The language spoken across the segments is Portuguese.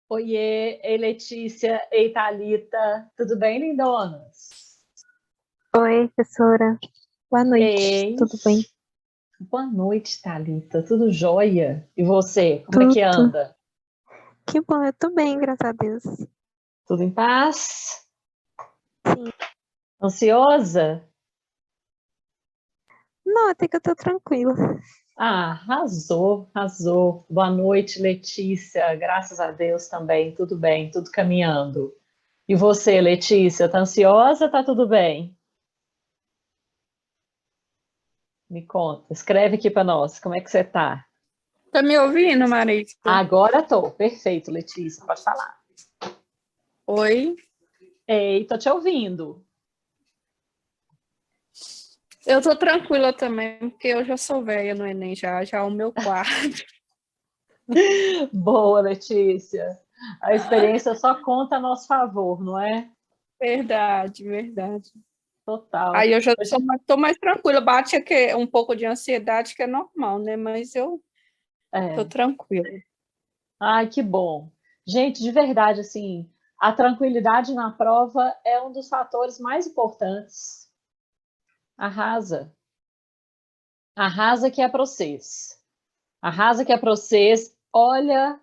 Oiê, ei Letícia, ei Thalita, tudo bem, lindonas? Oi, professora. Boa noite. Ei, Tudo bem? boa noite, Thalita, tudo jóia? E você, como é que Tudo. anda? Que bom, eu tô bem, graças a Deus. Tudo em paz? Sim. Ansiosa? Não, até que eu tô tranquila. Ah, arrasou, arrasou. Boa noite, Letícia, graças a Deus também, tudo bem, tudo caminhando. E você, Letícia, tá ansiosa? Tá tudo bem? Me conta, escreve aqui para nós, como é que você tá? Tá me ouvindo, Marisa? Agora tô, perfeito, Letícia, pode falar. Oi. Ei, tô te ouvindo. Eu tô tranquila também, porque eu já sou velha no Enem, já é o meu quarto. Boa, Letícia. A experiência só conta a nosso favor, não é? Verdade, verdade. Total. Aí eu já Hoje- tô mais tranquila. Bate aqui um pouco de ansiedade, que é normal, né? Mas eu tô É. tranquila. Ai, que bom. Gente, de verdade, assim, a tranquilidade na prova é um dos fatores mais importantes. Arrasa. Arrasa que é para vocês. Arrasa que é para vocês. Olha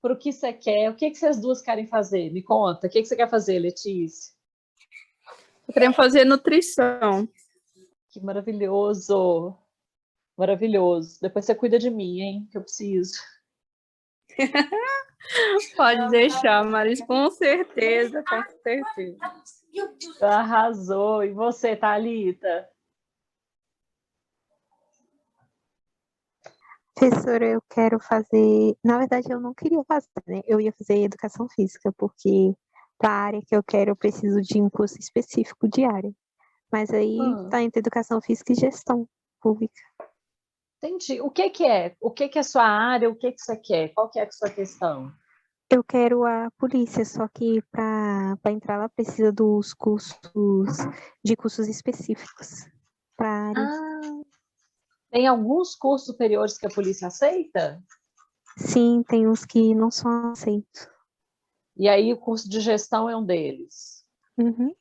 para o que você quer. O que que vocês duas querem fazer? Me conta. O que que você quer fazer, Letícia? Tô querendo fazer nutrição. Que maravilhoso. Maravilhoso. Depois você cuida de mim, hein? Que eu preciso. Pode deixar, Marisa, com certeza, com certeza. Arrasou. E você, Thalita? Professora, eu quero fazer. Na verdade, eu não queria fazer, né? Eu ia fazer educação física, porque para a área que eu quero, eu preciso de um curso específico de área. Mas aí Hum, tá entre educação física e gestão pública. entendi. O que que é? O que que é sua área? O que que você quer? Qual que é a sua questão? Eu quero a polícia, só que para entrar lá precisa dos cursos específicos para a área. Ah, tem alguns cursos superiores que a polícia aceita? Sim, tem uns que não são aceitos. E aí o curso de gestão é um deles. Uhum.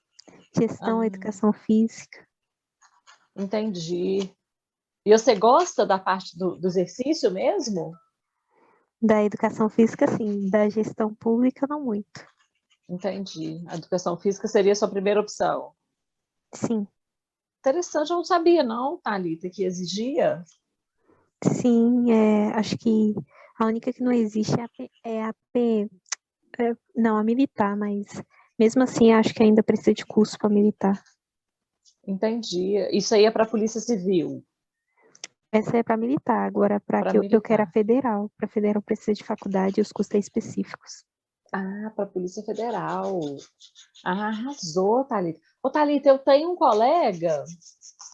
Gestão, Ah, educação física. entendi. E você gosta da parte do exercício mesmo? Da educação física, sim. Da gestão pública, não muito. Entendi. A educação física seria a sua primeira opção. Sim, Interessante, eu não sabia, não, Thalita, que exigia. sim. Acho que a única que não existe não, a militar, mas mesmo assim, acho que ainda precisa de curso para militar. Entendi. Isso aí é para a Polícia Civil, Essa é para militar, agora para para que eu quero a militar. federal. Para federal precisa de faculdade e os cursos específicos. Ah, para a Polícia Federal. Ah, arrasou, Thalita. Ô, Thalita, eu tenho um colega,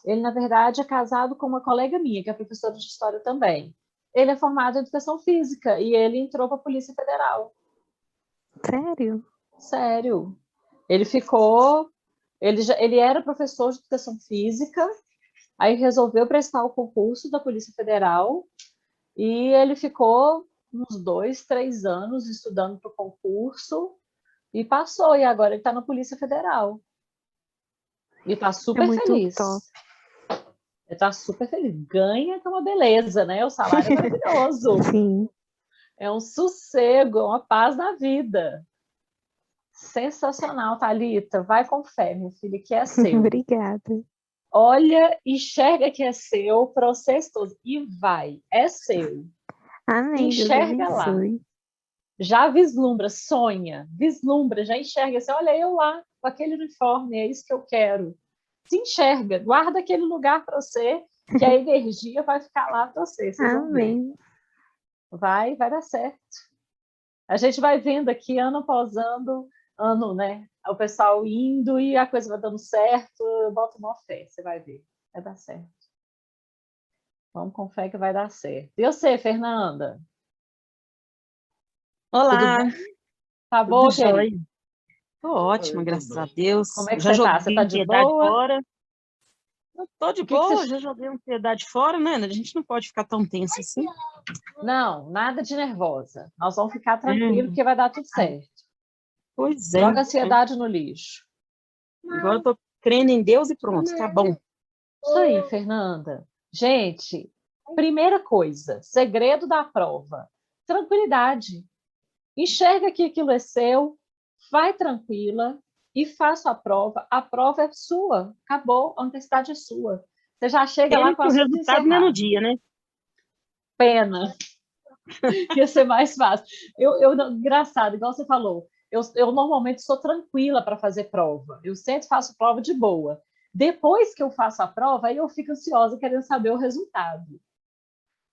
ele, na verdade, é casado com uma colega minha, que é professora de História também. Ele é formado em Educação Física e ele entrou para a Polícia Federal. Sério? Sério. Ele ficou... ele era professor de Educação Física, aí resolveu prestar o concurso da Polícia Federal e ele ficou uns 2, 3 anos estudando para o concurso e passou, e agora ele está na Polícia Federal. E está É super muito top. feliz. Ele está super feliz. Ganha que é uma beleza, né? O salário é maravilhoso. Sim, É um sossego, é uma paz na vida. Sensacional, Thalita. Vai com fé, minha filha, que é seu. obrigada. Olha, enxerga que é seu, processo todo. E vai, é seu. Amém, Deus Enxerga lá. abençoe. Já vislumbra, sonha, vislumbra, já enxerga assim, olha eu lá, com aquele uniforme, é isso que eu quero. Se enxerga, guarda aquele lugar para você, que a energia vai ficar lá para você, vocês vão ver. Amém. Vai dar certo. A gente vai vendo aqui, ano após ano, né? O pessoal indo e a coisa vai dando certo, eu boto uma fé, você vai ver, vai dar certo. Vamos com fé que vai dar certo. E você, Fernanda? Tudo Olá, bem? Tá tudo boa, jóia? querida? Tô ótima, graças a Deus. Como é que Já você tá? Você joguei a tá de ansiedade boa? fora. Eu tô de que boa, você... já joguei a ansiedade fora, né? A gente não pode ficar tão tenso assim. Não, nada de nervosa. Nós vamos ficar tranquilos, porque vai dar tudo certo. Pois é. Joga a ansiedade no lixo. Agora eu tô crendo em Deus e pronto, tá bom. Isso aí, Fernanda. Gente, primeira coisa, segredo da prova, tranquilidade. Enxerga que aquilo é seu, vai tranquila e faça a prova é sua, acabou, a universidade é sua. Você já chega lá Pena com o que o assunto resultado não é no encerrado. dia, né? Pena, ia ser mais fácil. Engraçado, igual você falou, eu normalmente sou tranquila para fazer prova, eu sempre faço prova de boa. Depois que eu faço a prova, aí eu fico ansiosa querendo saber o resultado.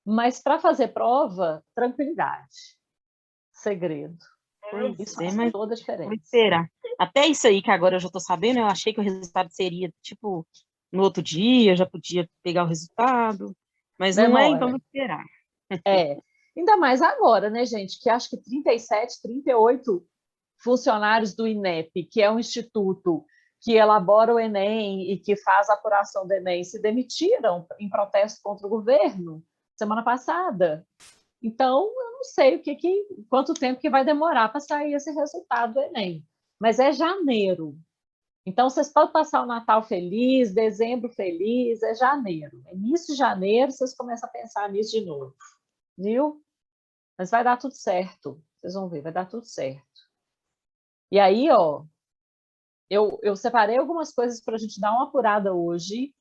Mas para fazer prova, tranquilidade, segredo. Isso Pois é, faz mas toda a vou diferença. esperar. Até isso aí que agora eu já tô sabendo, eu achei que o resultado seria, tipo, no outro dia, eu já podia pegar o resultado, mas não é, então Demora. vou esperar. É. Ainda mais agora, né, gente? Que acho que 37, 38 funcionários do INEP, que é um instituto que elabora o Enem e que faz a apuração do Enem, se demitiram em protesto contra o governo semana passada. Então, eu não sei quanto tempo que vai demorar para sair esse resultado do Enem. Mas é janeiro. Então, vocês podem passar o Natal feliz, dezembro feliz, é janeiro. Início de janeiro, vocês começam a pensar nisso de novo. Viu? Mas vai dar tudo certo. Vocês vão ver, vai dar tudo certo. E aí, ó, eu separei algumas coisas para a gente dar uma apurada hoje,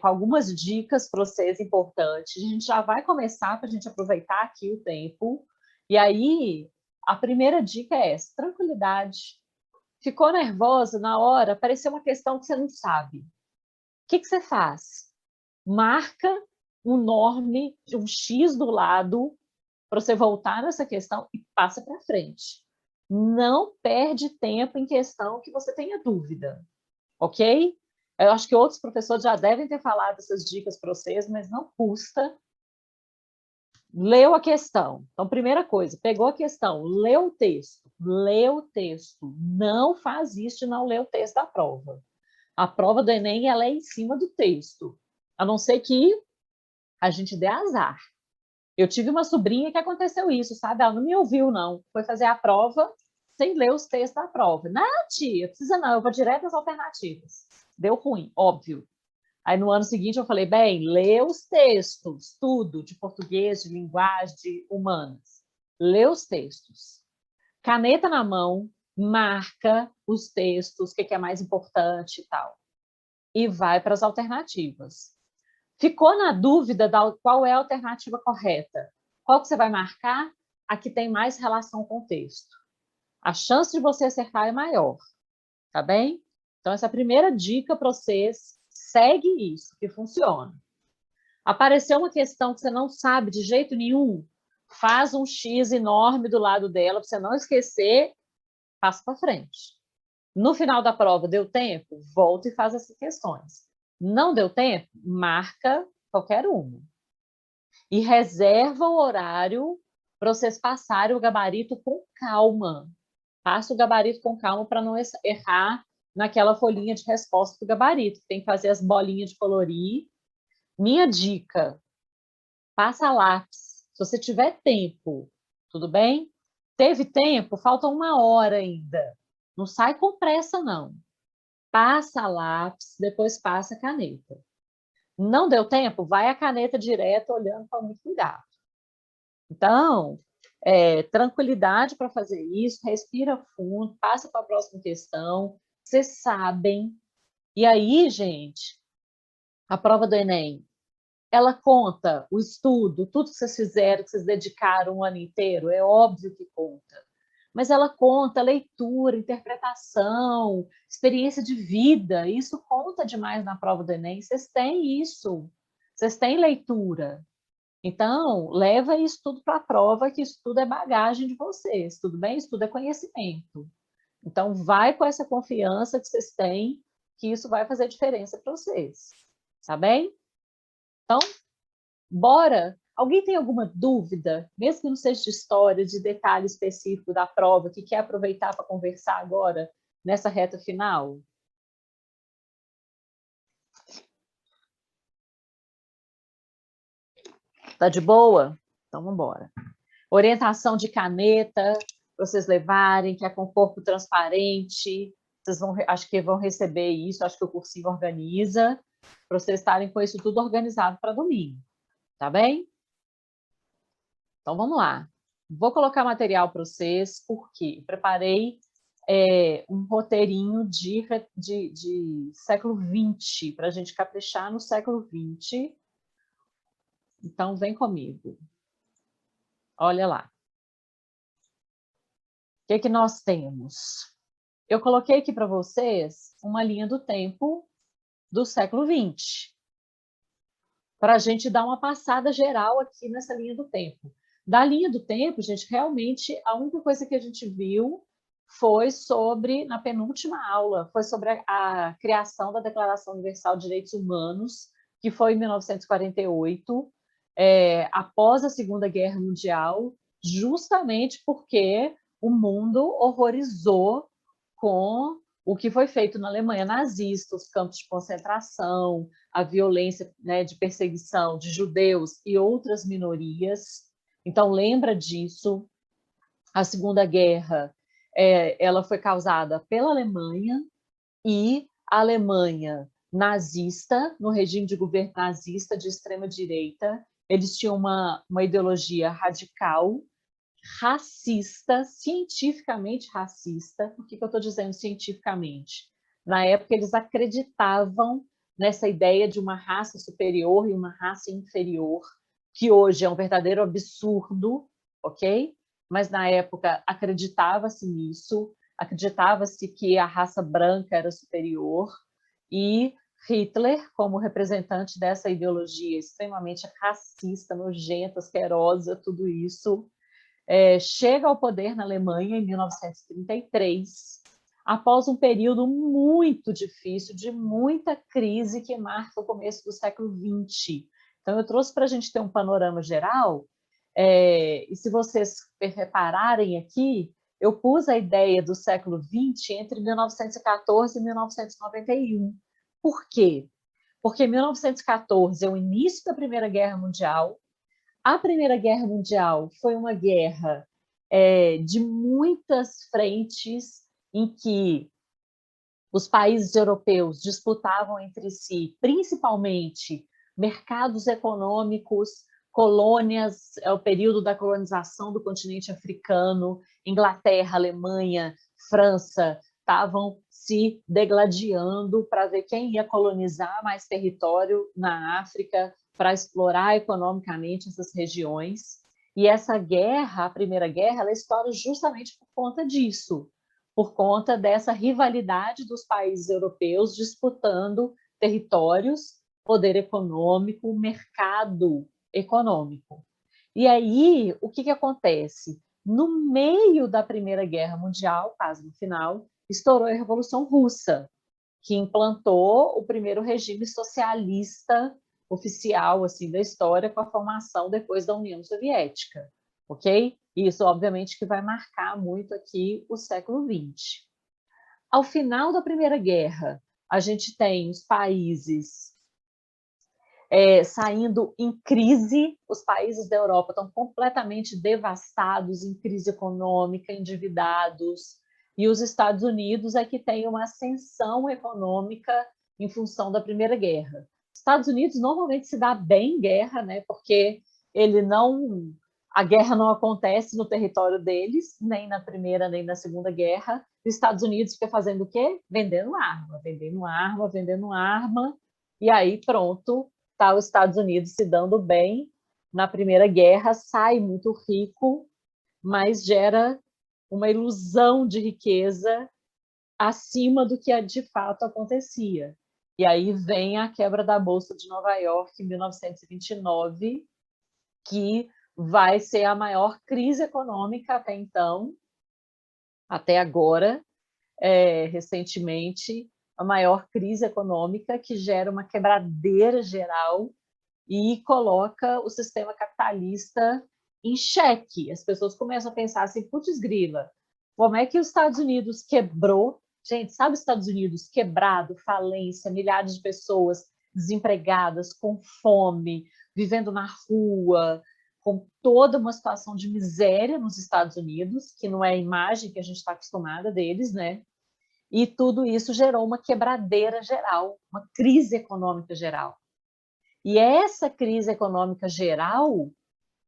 com algumas dicas para vocês importantes. A gente já vai começar para a gente aproveitar aqui o tempo. E aí, a primeira dica é essa: tranquilidade. Ficou nervosa na hora, apareceu uma questão que você não sabe. O que você faz? Marca um nome, um X do lado, para você voltar nessa questão e passa para frente. Não perde tempo em questão que você tenha dúvida, ok? Eu acho que outros professores já devem ter falado essas dicas para vocês, mas não custa. Leu a questão. Então, primeira coisa, pegou a questão, leu o texto. Leu o texto. Não faz isso de não ler o texto da prova. A prova do Enem, ela é em cima do texto. A não ser que a gente dê azar. Eu tive uma sobrinha que aconteceu isso, sabe? Ela não me ouviu, não. Foi fazer a prova sem ler os textos da prova. Não, tia, precisa não, eu vou direto às alternativas. Deu ruim, óbvio. Aí no ano seguinte eu falei, bem, lê os textos, tudo, de português, de linguagem, de humanas. Lê os textos. Caneta na mão, marca os textos, o que é mais importante e tal. E vai para as alternativas. Ficou na dúvida da qual é a alternativa correta? Qual que você vai marcar? A que tem mais relação com o texto. A chance de você acertar é maior, tá bem? Então, essa é a primeira dica para vocês. Segue isso, que funciona. Apareceu uma questão que você não sabe de jeito nenhum, faz um X enorme do lado dela, para você não esquecer, passa para frente. No final da prova, deu tempo? Volta e faz essas questões. Não deu tempo? Marca qualquer uma. E reserva o horário para vocês passarem o gabarito com calma. Passa o gabarito com calma para não errar naquela folhinha de resposta do gabarito. Tem que fazer as bolinhas de colorir. Minha dica, passa lápis. Se você tiver tempo, tudo bem? Teve tempo? Falta 1 hora ainda. Não sai com pressa, não. Passa lápis, depois passa caneta. Não deu tempo? Vai a caneta direto, olhando com muito cuidado. Então, tranquilidade para fazer isso, respira fundo, passa para a próxima questão. Vocês sabem. E aí, gente, a prova do Enem, ela conta o estudo, tudo que vocês fizeram, que vocês dedicaram o ano inteiro, é óbvio que conta. Mas ela conta leitura, interpretação, experiência de vida. Isso conta demais na prova do Enem. Vocês têm isso. Vocês têm leitura. Então, leva isso tudo para a prova, que isso tudo é bagagem de vocês, tudo bem? Isso tudo é conhecimento. Então, vai com essa confiança que vocês têm, que isso vai fazer diferença para vocês. Tá bem? Então, bora! Alguém tem alguma dúvida, mesmo que não seja de história, de detalhe específico da prova, que quer aproveitar para conversar agora, nessa reta final? Tá de boa? Então, vamos embora. Orientação de caneta, para vocês levarem, que é com corpo transparente. Vocês vão, acho que vão receber isso, acho que o cursinho organiza, para vocês estarem com isso tudo organizado para domingo. Tá bem? Então, vamos lá. Vou colocar material para vocês, porque preparei um roteirinho de século XX, para a gente caprichar no século XX. Então, vem comigo. Olha lá. O que nós temos? Eu coloquei aqui para vocês uma linha do tempo do século XX, para a gente dar uma passada geral aqui nessa linha do tempo. Da linha do tempo, gente, realmente a única coisa que a gente viu foi sobre, na penúltima aula, foi sobre a criação da Declaração Universal de Direitos Humanos, que foi em 1948, após a Segunda Guerra Mundial, justamente porque o mundo horrorizou com o que foi feito na Alemanha nazista, os campos de concentração, a violência, né, de perseguição de judeus e outras minorias. Então, lembra disso. A Segunda Guerra ela foi causada pela Alemanha, e a Alemanha nazista, no regime de governo nazista de extrema-direita, eles tinham uma ideologia radical, racista, cientificamente racista. Por que eu estou dizendo cientificamente? Na época, eles acreditavam nessa ideia de uma raça superior e uma raça inferior, que hoje é um verdadeiro absurdo, ok? Mas na época acreditava-se nisso, acreditava-se que a raça branca era superior, e Hitler, como representante dessa ideologia extremamente racista, nojenta, asquerosa, tudo isso, chega ao poder na Alemanha em 1933, após um período muito difícil, de muita crise que marca o começo do século XX. Então, eu trouxe para a gente ter um panorama geral, e se vocês repararem aqui, eu pus a ideia do século XX entre 1914 e 1991. Por quê? Porque 1914 é o início da Primeira Guerra Mundial. A Primeira Guerra Mundial foi uma guerra de muitas frentes, em que os países europeus disputavam entre si, principalmente, mercados econômicos, colônias, o período da colonização do continente africano. Inglaterra, Alemanha, França estavam se degladiando para ver quem ia colonizar mais território na África, para explorar economicamente essas regiões. E essa guerra, a Primeira Guerra, ela estoura justamente por conta disso, por conta dessa rivalidade dos países europeus disputando territórios, poder econômico, mercado econômico. E aí, o que acontece? No meio da Primeira Guerra Mundial, quase no final, estourou a Revolução Russa, que implantou o primeiro regime socialista oficial assim da história, com a formação depois da União Soviética, ok? Isso, obviamente, que vai marcar muito aqui o século XX. Ao final da Primeira Guerra, a gente tem os países saindo em crise. Os países da Europa estão completamente devastados, em crise econômica, endividados, e os Estados Unidos é que tem uma ascensão econômica em função da Primeira Guerra. Os Estados Unidos normalmente se dá bem em guerra, né, porque a guerra não acontece no território deles, nem na Primeira, nem na Segunda Guerra. Os Estados Unidos fica fazendo o quê? Vendendo arma, vendendo arma, vendendo arma, e aí pronto, tá os Estados Unidos se dando bem na Primeira Guerra, sai muito rico, mas gera uma ilusão de riqueza acima do que de fato acontecia. E aí vem a quebra da Bolsa de Nova York em 1929, que vai ser a maior crise econômica até então, até agora, recentemente, a maior crise econômica, que gera uma quebradeira geral e coloca o sistema capitalista em xeque. As pessoas começam a pensar assim, putz grila, como é que os Estados Unidos quebrou? Gente, sabe os Estados Unidos quebrado, falência, milhares de pessoas desempregadas, com fome, vivendo na rua, com toda uma situação de miséria nos Estados Unidos, que não é a imagem que a gente está acostumada deles, né? E tudo isso gerou uma quebradeira geral, uma crise econômica geral. E essa crise econômica geral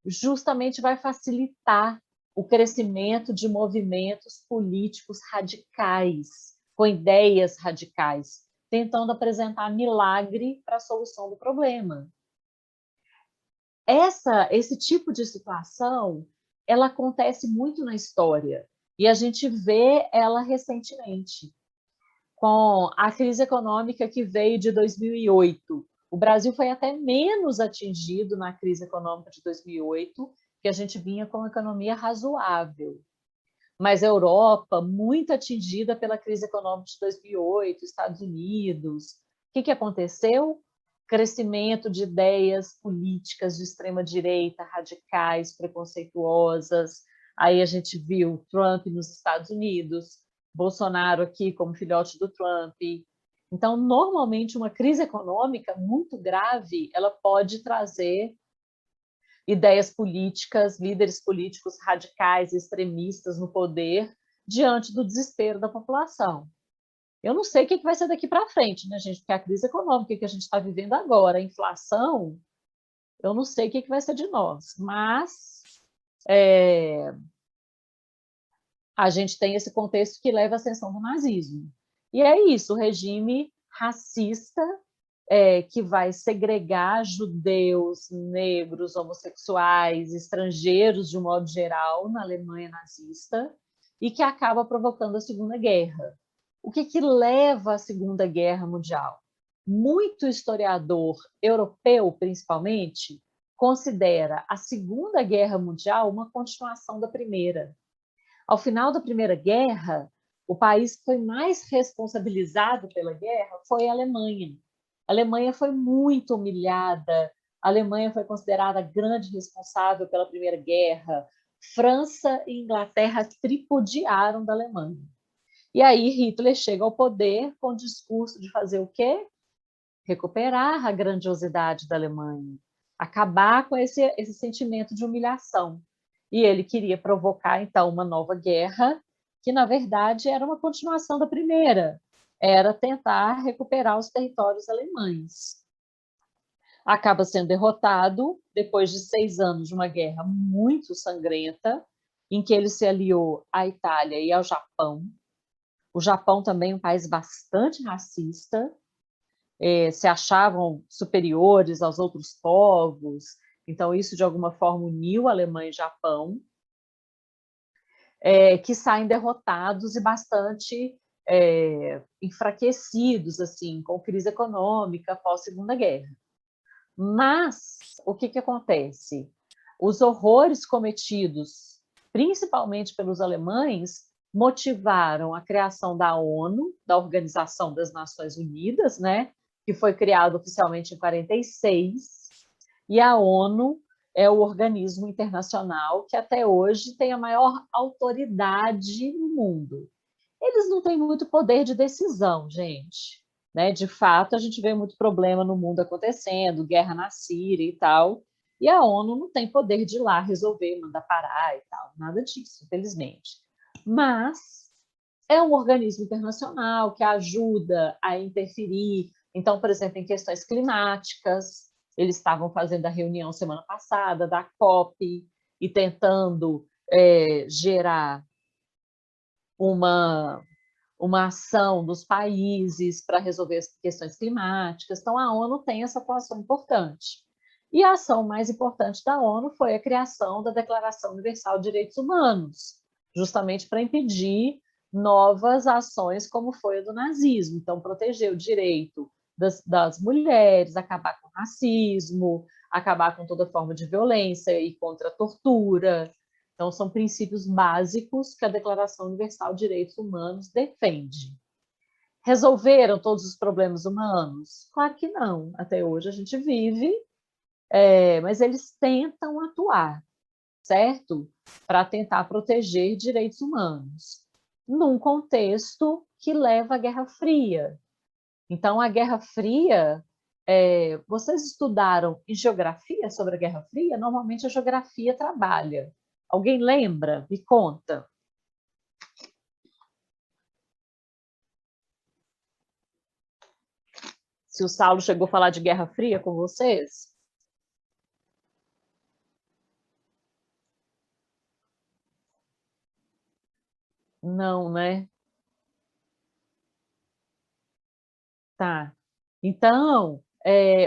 justamente vai facilitar o crescimento de movimentos políticos radicais, com ideias radicais, tentando apresentar milagre para a solução do problema. Esse tipo de situação, ela acontece muito na história, e a gente vê ela recentemente, com a crise econômica que veio de 2008. O Brasil foi até menos atingido na crise econômica de 2008, que a gente vinha com uma economia razoável. Mas a Europa, muito atingida pela crise econômica de 2008, Estados Unidos. O que aconteceu? Crescimento de ideias políticas de extrema-direita, radicais, preconceituosas. Aí a gente viu Trump nos Estados Unidos, Bolsonaro aqui como filhote do Trump. Então, normalmente, uma crise econômica muito grave, ela pode trazer ideias políticas, líderes políticos radicais, extremistas no poder, diante do desespero da população. Eu não sei o que vai ser daqui para frente, né, gente? Porque a crise econômica que a gente está vivendo agora, a inflação, eu não sei o que vai ser de nós. Mas a gente tem esse contexto que leva à ascensão do nazismo. E é isso, o regime racista que vai segregar judeus, negros, homossexuais, estrangeiros, de um modo geral, na Alemanha nazista, e que acaba provocando a Segunda Guerra. O que leva à Segunda Guerra Mundial? Muito historiador europeu, principalmente, considera a Segunda Guerra Mundial uma continuação da Primeira. Ao final da Primeira Guerra, o país que foi mais responsabilizado pela guerra foi a Alemanha. A Alemanha foi muito humilhada, a Alemanha foi considerada a grande responsável pela Primeira Guerra. França e Inglaterra tripudiaram da Alemanha. E aí Hitler chega ao poder com o discurso de fazer o quê? Recuperar a grandiosidade da Alemanha, acabar com esse sentimento de humilhação. E ele queria provocar, então, uma nova guerra, que, na verdade, era uma continuação da primeira, era tentar recuperar os territórios alemães. Acaba sendo derrotado, depois de 6 anos de uma guerra muito sangrenta, em que ele se aliou à Itália e ao Japão. O Japão também é um país bastante racista, se achavam superiores aos outros povos, então isso de alguma forma uniu a Alemanha e Japão, que saem derrotados e bastante enfraquecidos, assim, com crise econômica pós-Segunda Guerra. Mas o que acontece? Os horrores cometidos, principalmente pelos alemães, motivaram a criação da ONU, da Organização das Nações Unidas, né, que foi criada oficialmente em 1946, e a ONU é o organismo internacional que até hoje tem a maior autoridade no mundo. Eles não têm muito poder de decisão, gente. Né? De fato, a gente vê muito problema no mundo acontecendo, guerra na Síria e tal, e a ONU não tem poder de ir lá resolver, mandar parar e tal, nada disso, infelizmente. Mas é um organismo internacional que ajuda a interferir. Então, por exemplo, em questões climáticas, eles estavam fazendo a reunião semana passada da COP e tentando gerar uma ação dos países para resolver as questões climáticas. Então, a ONU tem essa atuação importante. E a ação mais importante da ONU foi a criação da Declaração Universal de Direitos Humanos, justamente para impedir novas ações como foi a do nazismo. Então, proteger o direito das mulheres, acabar com o racismo, acabar com toda forma de violência e contra a tortura. Então, são princípios básicos que a Declaração Universal de Direitos Humanos defende. Resolveram todos os problemas humanos? Claro que não. Até hoje a gente vive, mas eles tentam atuar, certo? Para tentar proteger direitos humanos, num contexto que leva à Guerra Fria. Então, a Guerra Fria vocês estudaram em geografia sobre a Guerra Fria? Normalmente a geografia trabalha. Alguém lembra? Me conta. Se o Saulo chegou a falar de Guerra Fria com vocês? Não, né? Tá. Então,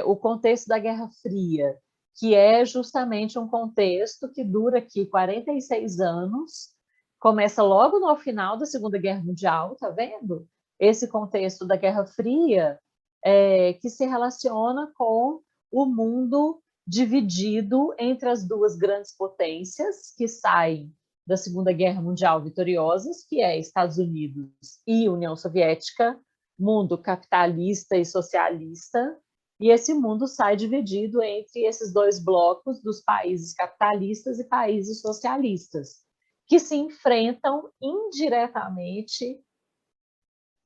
o contexto da Guerra Fria, que é justamente um contexto que dura aqui 46 anos, começa logo no final da Segunda Guerra Mundial, tá vendo? Esse contexto da Guerra Fria, que se relaciona com o mundo dividido entre as duas grandes potências que saem da Segunda Guerra Mundial vitoriosas, que é Estados Unidos e União Soviética, mundo capitalista e socialista, e esse mundo sai dividido entre esses dois blocos dos países capitalistas e países socialistas, que se enfrentam indiretamente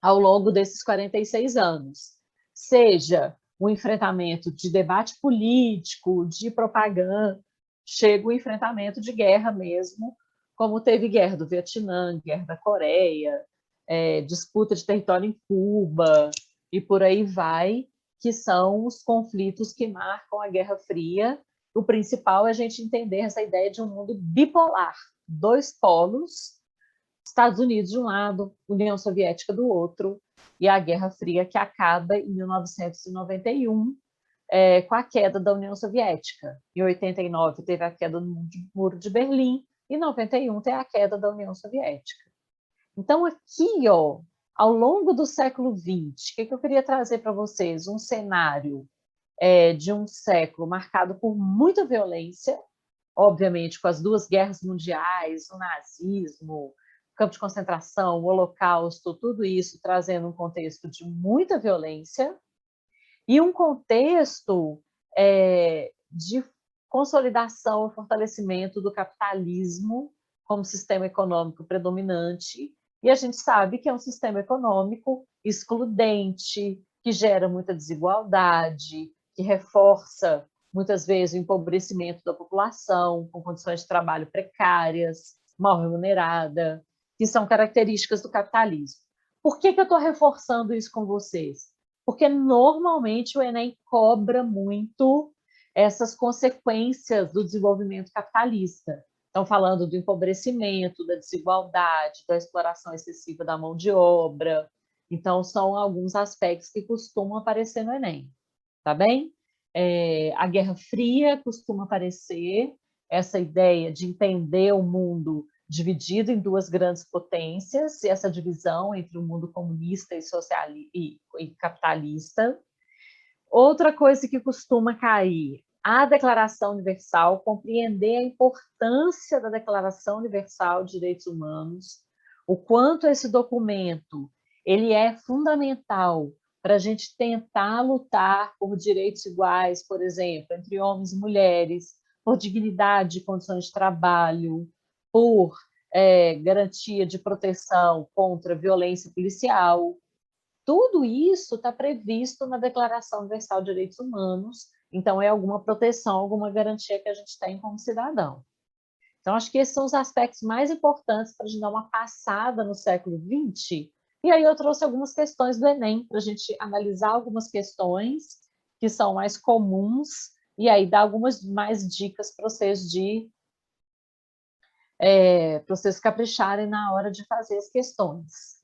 ao longo desses 46 anos. Seja o enfrentamento de debate político, de propaganda, chega o enfrentamento de guerra mesmo, como teve guerra do Vietnã, guerra da Coreia, disputa de território em Cuba, e por aí vai, que são os conflitos que marcam a Guerra Fria. O principal é a gente entender essa ideia de um mundo bipolar, dois polos, Estados Unidos de um lado, União Soviética do outro, e a Guerra Fria que acaba em 1991, com a queda da União Soviética. Em 89 teve a queda do Muro de Berlim, e em 91 tem a queda da União Soviética. Então, aqui, ó, ao longo do século XX, o que eu queria trazer para vocês? Um cenário de um século marcado por muita violência, obviamente com as duas guerras mundiais, o nazismo, campo de concentração, o Holocausto, tudo isso trazendo um contexto de muita violência, e um contexto de consolidação e fortalecimento do capitalismo como sistema econômico predominante, e a gente sabe que é um sistema econômico excludente, que gera muita desigualdade, que reforça, muitas vezes, o empobrecimento da população, com condições de trabalho precárias, mal remunerada, que são características do capitalismo. Por que eu estou reforçando isso com vocês? Porque, normalmente, o Enem cobra muito essas consequências do desenvolvimento capitalista. Estão falando do empobrecimento, da desigualdade, da exploração excessiva da mão de obra. Então, são alguns aspectos que costumam aparecer no Enem. Tá bem? A Guerra Fria costuma aparecer, essa ideia de entender o mundo dividido em duas grandes potências, e essa divisão entre o mundo comunista e capitalista. Outra coisa que costuma cair, a Declaração Universal, compreender a importância da Declaração Universal de Direitos Humanos, o quanto esse documento ele é fundamental para a gente tentar lutar por direitos iguais, por exemplo, entre homens e mulheres, por dignidade e condições de trabalho, por garantia de proteção contra violência policial. Tudo isso está previsto na Declaração Universal de Direitos Humanos, então é alguma proteção, alguma garantia que a gente tem como cidadão. Então, acho que esses são os aspectos mais importantes para a gente dar uma passada no século XX. E aí eu trouxe algumas questões do Enem, para a gente analisar algumas questões que são mais comuns, e aí dar algumas mais dicas para vocês para vocês capricharem na hora de fazer as questões.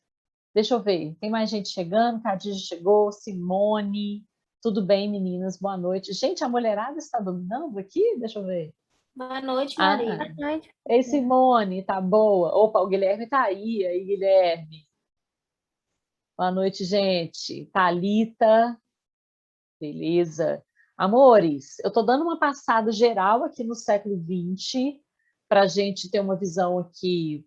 Deixa eu ver, tem mais gente chegando, Khadija chegou, Simone, tudo bem, meninas? Boa noite. Gente, a mulherada está dominando aqui? Deixa eu ver. Boa noite, Maria. Boa noite. Ei, Simone, tá boa? Opa, o Guilherme tá aí, Guilherme. Boa noite, gente. Thalita, beleza. Amores, eu tô dando uma passada geral aqui no século XX, para a gente ter uma visão aqui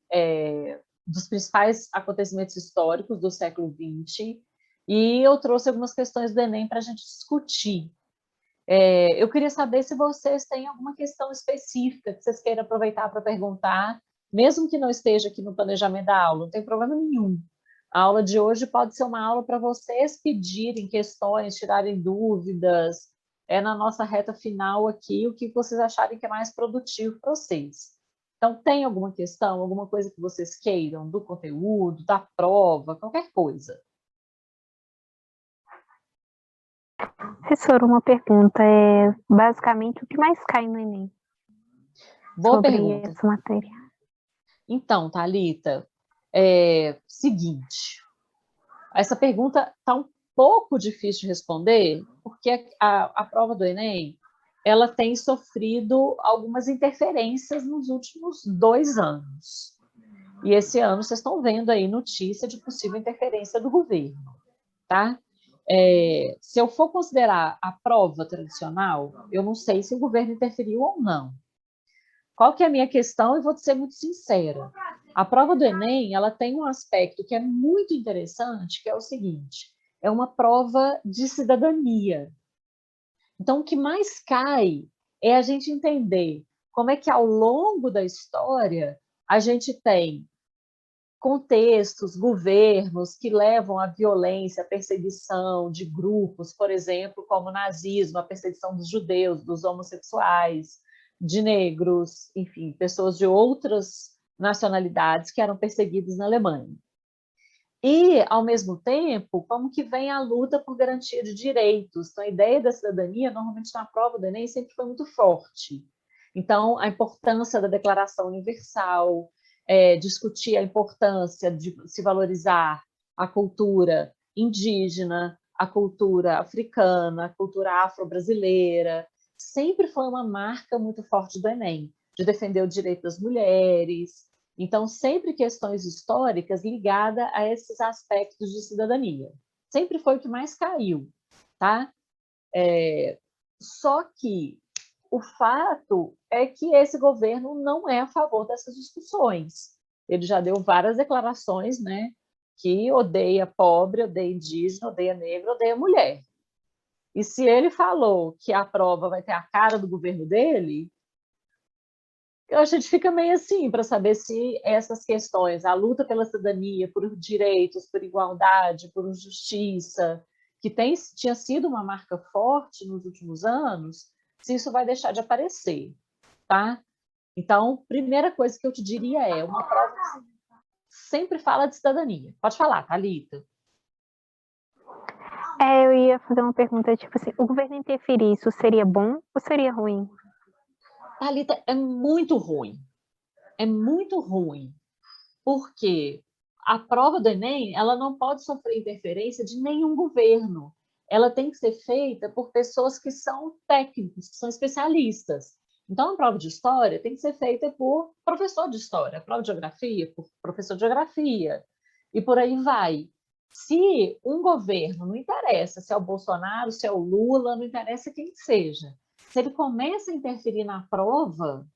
dos principais acontecimentos históricos do século XX, e eu trouxe algumas questões do Enem para a gente discutir. Eu queria saber se vocês têm alguma questão específica que vocês queiram aproveitar para perguntar, mesmo que não esteja aqui no planejamento da aula, não tem problema nenhum. A aula de hoje pode ser uma aula para vocês pedirem questões, tirarem dúvidas, na nossa reta final aqui, o que vocês acharem que é mais produtivo para vocês. Então, tem alguma questão, alguma coisa que vocês queiram do conteúdo, da prova, qualquer coisa? Professora, uma pergunta. Basicamente, o que mais cai no Enem Boa sobre pergunta. essa matéria? Então, Thalita, seguinte, essa pergunta está um pouco difícil de responder, porque a prova do Enem, ela tem sofrido algumas interferências nos últimos 2 anos. E esse ano vocês estão vendo aí notícia de possível interferência do governo, tá? Se eu for considerar a prova tradicional, eu não sei se o governo interferiu ou não. Qual que é a minha questão? E vou ser muito sincera. A prova do Enem, ela tem um aspecto que é muito interessante, que é o seguinte, é uma prova de cidadania. Então, o que mais cai é a gente entender como é que, ao longo da história, a gente tem contextos, governos que levam à violência, à perseguição de grupos, por exemplo, como o nazismo, a perseguição dos judeus, dos homossexuais, de negros, enfim, pessoas de outras nacionalidades que eram perseguidas na Alemanha. E, ao mesmo tempo, como que vem a luta por garantia de direitos. Então, a ideia da cidadania, normalmente na prova do Enem, sempre foi muito forte. Então, a importância da Declaração Universal, discutir a importância de se valorizar a cultura indígena, a cultura africana, a cultura afro-brasileira, sempre foi uma marca muito forte do Enem, de defender o direito das mulheres. Então, sempre questões históricas ligadas a esses aspectos de cidadania. Sempre foi o que mais caiu, tá? Só que o fato é que esse governo não é a favor dessas discussões. Ele já deu várias declarações, né, que odeia pobre, odeia indígena, odeia negro, odeia mulher. E se ele falou que a prova vai ter a cara do governo dele, a gente fica meio assim para saber se essas questões, a luta pela cidadania, por direitos, por igualdade, por justiça, que tinha sido uma marca forte nos últimos anos, se isso vai deixar de aparecer, tá? Então, primeira coisa que eu te diria é uma prova que sempre fala de cidadania. Pode falar, Thalita. Eu ia fazer uma pergunta, tipo assim, o governo interferir, isso seria bom ou seria ruim? Thalita, é muito ruim. É muito ruim. Porque a prova do Enem, ela não pode sofrer interferência de nenhum governo. Ela tem que ser feita por pessoas que são técnicos, que são especialistas. Então, a prova de história tem que ser feita por professor de história, a prova de geografia por professor de geografia, e por aí vai. Se um governo, não interessa se é o Bolsonaro, se é o Lula, não interessa quem seja, se ele começa a interferir na prova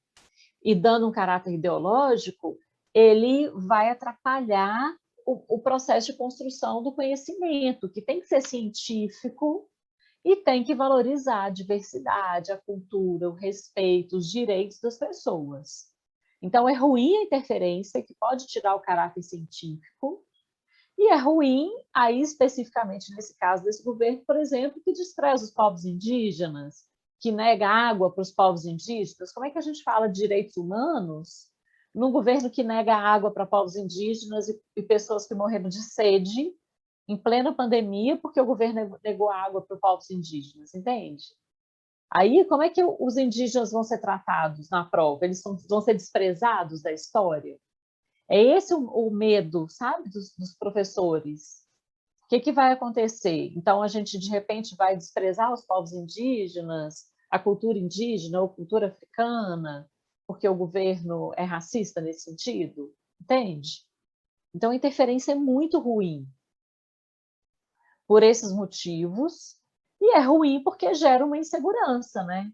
e dando um caráter ideológico, ele vai atrapalhar o processo de construção do conhecimento, que tem que ser científico e tem que valorizar a diversidade, a cultura, o respeito, os direitos das pessoas. Então, é ruim a interferência, que pode tirar o caráter científico, e é ruim, aí especificamente nesse caso desse governo, por exemplo, que despreza os povos indígenas, que nega água para os povos indígenas. Como é que a gente fala de direitos humanos num governo que nega água para povos indígenas e pessoas que morreram de sede em plena pandemia porque o governo negou água para os povos indígenas, entende? Aí, como é que os indígenas vão ser tratados na prova? Eles vão ser desprezados da história? É esse o medo, sabe, dos professores. O que vai acontecer? Então, a gente, de repente, vai desprezar os povos indígenas, a cultura indígena ou cultura africana, porque o governo é racista nesse sentido? Entende? Então, a interferência é muito ruim por esses motivos, e é ruim porque gera uma insegurança, né?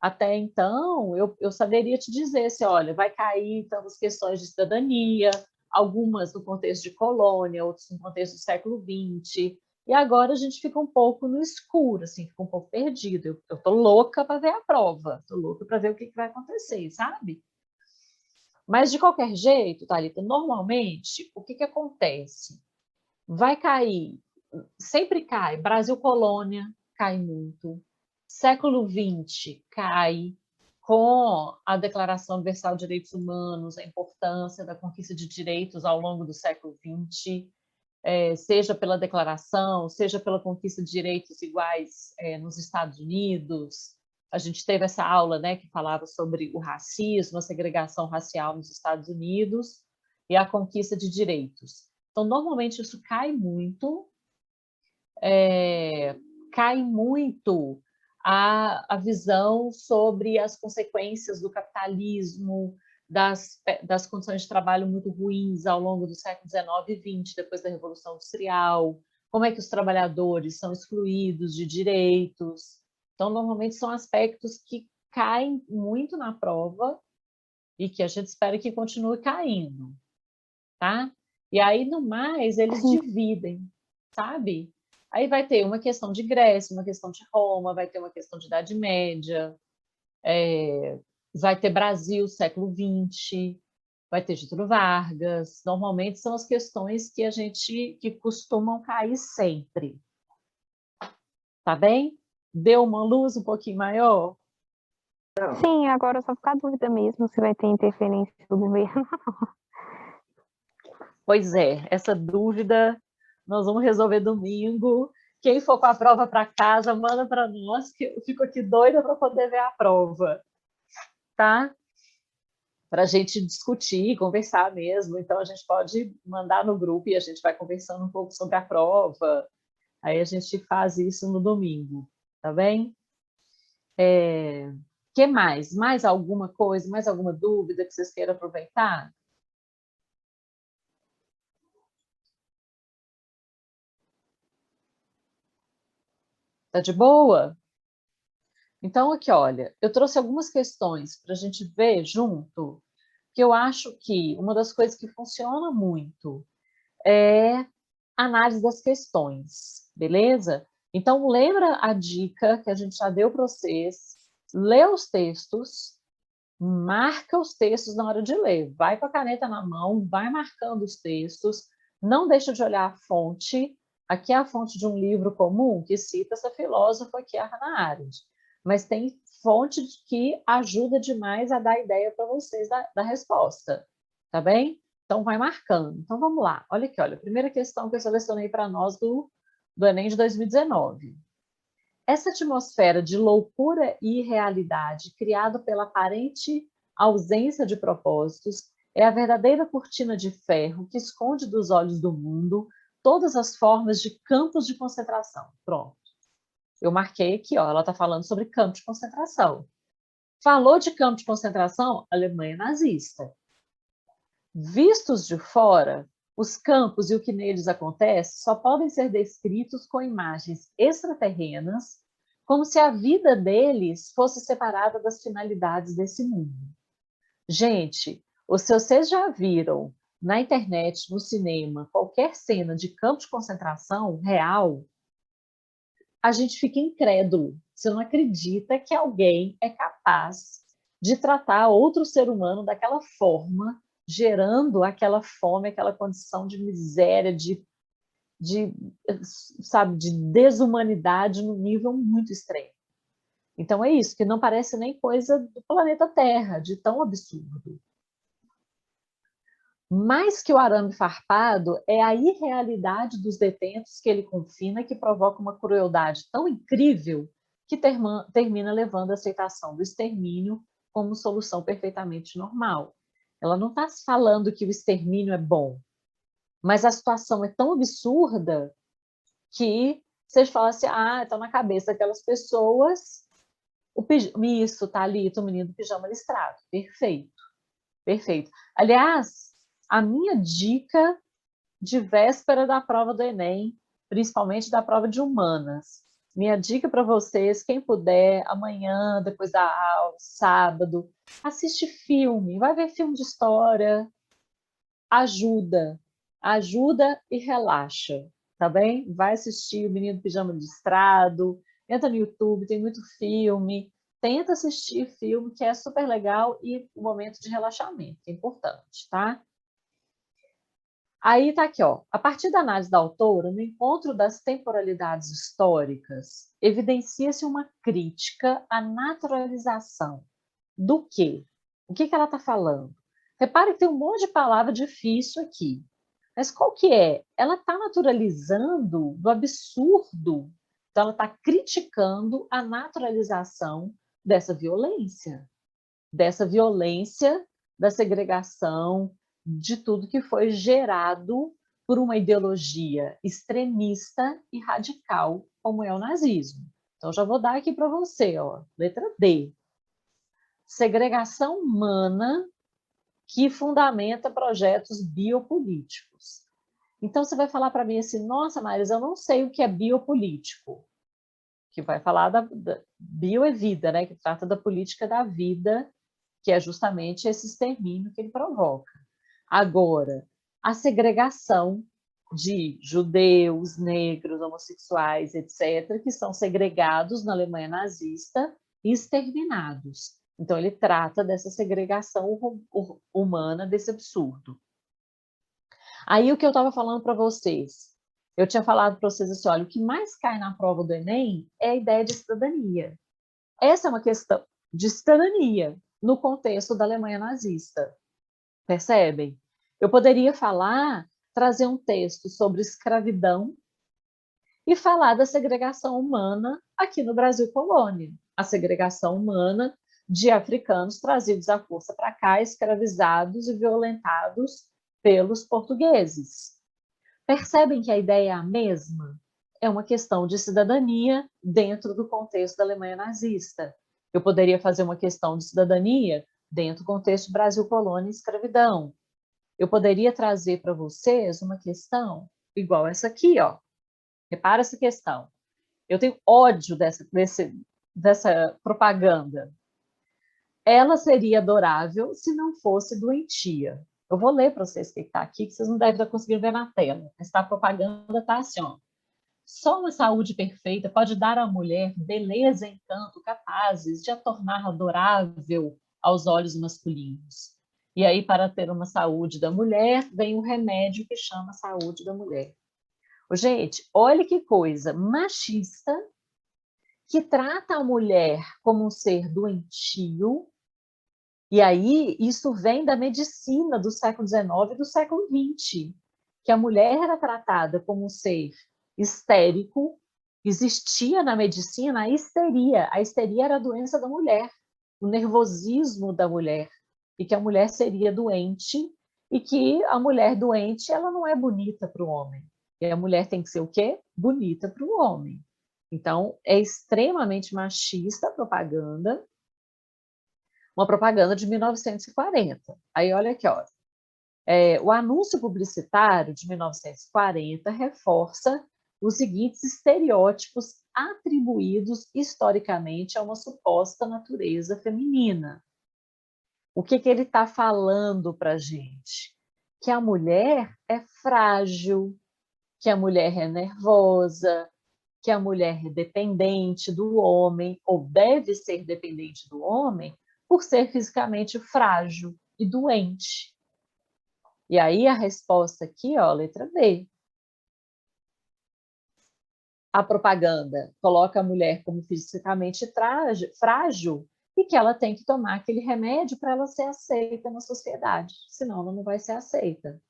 Até então, eu saberia te dizer assim, olha, vai cair então as questões de cidadania, algumas no contexto de colônia, outras no contexto do século XX, e agora a gente fica um pouco no escuro, assim, fica um pouco perdido. Eu tô louca para ver a prova, tô louca para ver o que vai acontecer, sabe? Mas, de qualquer jeito, Thalita, normalmente, o que acontece? Vai cair, sempre cai. Brasil Colônia cai muito. Século XX cai com a Declaração Universal de Direitos Humanos, a importância da conquista de direitos ao longo do século XX, seja pela declaração, seja pela conquista de direitos iguais nos Estados Unidos. A gente teve essa aula, né, que falava sobre o racismo, a segregação racial nos Estados Unidos e a conquista de direitos. Então, normalmente, isso cai muito a visão sobre as consequências do capitalismo, das condições de trabalho muito ruins ao longo do século XIX e XX, depois da Revolução Industrial, como é que os trabalhadores são excluídos de direitos. Então, normalmente, são aspectos que caem muito na prova e que a gente espera que continue caindo, tá? E aí, no mais, eles dividem, sabe? Aí vai ter uma questão de Grécia, uma questão de Roma, vai ter uma questão de Idade Média, vai ter Brasil, século XX, vai ter Getúlio Vargas. Normalmente são as questões que costumam cair sempre. Tá bem? Deu uma luz um pouquinho maior? Sim, agora só fica a dúvida mesmo se vai ter interferência do governo. Pois é, essa dúvida nós vamos resolver domingo. Quem for com a prova para casa, manda para nós, que eu fico aqui doida para poder ver a prova, tá? Para a gente discutir, conversar mesmo. Então, a gente pode mandar no grupo e a gente vai conversando um pouco sobre a prova. Aí a gente faz isso no domingo, tá bem? Que mais? Mais alguma coisa, mais alguma dúvida que vocês queiram aproveitar? Tá de boa? Então, aqui, olha, eu trouxe algumas questões para a gente ver junto, que eu acho que uma das coisas que funciona muito é a análise das questões, beleza? Então, lembra a dica que a gente já deu para vocês, lê os textos, marca os textos na hora de ler, vai com a caneta na mão, vai marcando os textos, não deixa de olhar a fonte. Aqui é a fonte de um livro comum que cita essa filósofa que é a Hannah Arendt, mas tem fonte que ajuda demais a dar ideia para vocês da resposta, tá bem? Então, vai marcando. Então, vamos lá. Olha aqui, olha, a primeira questão que eu selecionei para nós do Enem de 2019. Essa atmosfera de loucura e irrealidade criada pela aparente ausência de propósitos é a verdadeira cortina de ferro que esconde dos olhos do mundo todas as formas de campos de concentração. Pronto. Eu marquei aqui, ó, ela está falando sobre campo de concentração. Falou de campo de concentração, Alemanha nazista. Vistos de fora, os campos e o que neles acontece só podem ser descritos com imagens extraterrenas, como se a vida deles fosse separada das finalidades desse mundo. Gente, se vocês já viram na internet, no cinema, qualquer cena de campo de concentração real, a gente fica incrédulo. Você não acredita que alguém é capaz de tratar outro ser humano daquela forma, gerando aquela fome, aquela condição de miséria, sabe, de desumanidade no nível muito extremo. Então é isso, que não parece nem coisa do planeta Terra, de tão absurdo. Mais que o arame farpado, é a irrealidade dos detentos que ele confina que provoca uma crueldade tão incrível que termina levando a aceitação do extermínio como solução perfeitamente normal. Ela não está falando que o extermínio é bom, mas a situação é tão absurda que vocês falam assim, então na cabeça daquelas pessoas, isso, Thalita, o menino do pijama listrado. Perfeito, perfeito. Aliás, a minha dica de véspera da prova do Enem, principalmente da prova de humanas. Minha dica para vocês, quem puder, amanhã, depois da aula, sábado, assiste filme, vai ver filme de história, ajuda e relaxa, tá bem? Vai assistir o Menino do Pijama Listrado, entra no YouTube, tem muito filme, tenta assistir filme que é super legal e um momento de relaxamento, que é importante, tá? Aí tá aqui, ó. A partir da análise da autora, no encontro das temporalidades históricas, evidencia-se uma crítica à naturalização do quê? O que ela está falando? Repare que tem um monte de palavra difícil aqui. Mas qual que é? Ela está naturalizando do absurdo. Então, ela está criticando a naturalização dessa violência da segregação, de tudo que foi gerado por uma ideologia extremista e radical, como é o nazismo. Então, já vou dar aqui para você, ó, letra D. Segregação humana que fundamenta projetos biopolíticos. Então, você vai falar para mim assim, nossa, Marisa, eu não sei o que é biopolítico. Que vai falar da bio é vida, né? Que trata da política da vida, que é justamente esse extermínio que ele provoca. Agora, a segregação de judeus, negros, homossexuais, etc., que são segregados na Alemanha nazista e exterminados. Então, ele trata dessa segregação humana, desse absurdo. Aí, o que eu estava falando para vocês, eu tinha falado para vocês assim, olha, o que mais cai na prova do Enem é a ideia de cidadania. Essa é uma questão de cidadania no contexto da Alemanha nazista. Percebem? Eu poderia trazer um texto sobre escravidão e falar da segregação humana aqui no Brasil colônia. A segregação humana de africanos trazidos à força para cá, escravizados e violentados pelos portugueses. Percebem que a ideia é a mesma? É uma questão de cidadania dentro do contexto da Alemanha nazista. Eu poderia fazer uma questão de cidadania dentro do contexto Brasil colônia e escravidão. Eu poderia trazer para vocês uma questão igual essa aqui, ó. Repara essa questão. Eu tenho ódio dessa propaganda. Ela seria adorável se não fosse doentia. Eu vou ler para vocês o que está aqui, que vocês não devem estar conseguindo ver na tela. Essa propaganda está assim, ó. Só uma saúde perfeita pode dar à mulher beleza e encanto capazes de a tornar adorável aos olhos masculinos. E aí, para ter uma saúde da mulher, vem um remédio que chama saúde da mulher. Gente, olha que coisa machista, que trata a mulher como um ser doentio. E aí, isso vem da medicina do século XIX e do século XX, que a mulher era tratada como um ser histérico. Existia na medicina a histeria. A histeria era a doença da mulher, o nervosismo da mulher, e que a mulher seria doente, e que a mulher doente ela não é bonita para o homem. E a mulher tem que ser o quê? Bonita para o homem. Então, é extremamente machista a propaganda, uma propaganda de 1940. Aí, olha aqui, ó. O anúncio publicitário de 1940 reforça os seguintes estereótipos atribuídos historicamente a uma suposta natureza feminina. O que ele está falando para a gente? Que a mulher é frágil, que a mulher é nervosa, que a mulher é dependente do homem, ou deve ser dependente do homem, por ser fisicamente frágil e doente. E aí a resposta aqui, ó, letra B. A propaganda coloca a mulher como fisicamente frágil e que ela tem que tomar aquele remédio para ela ser aceita na sociedade, senão ela não vai ser aceita.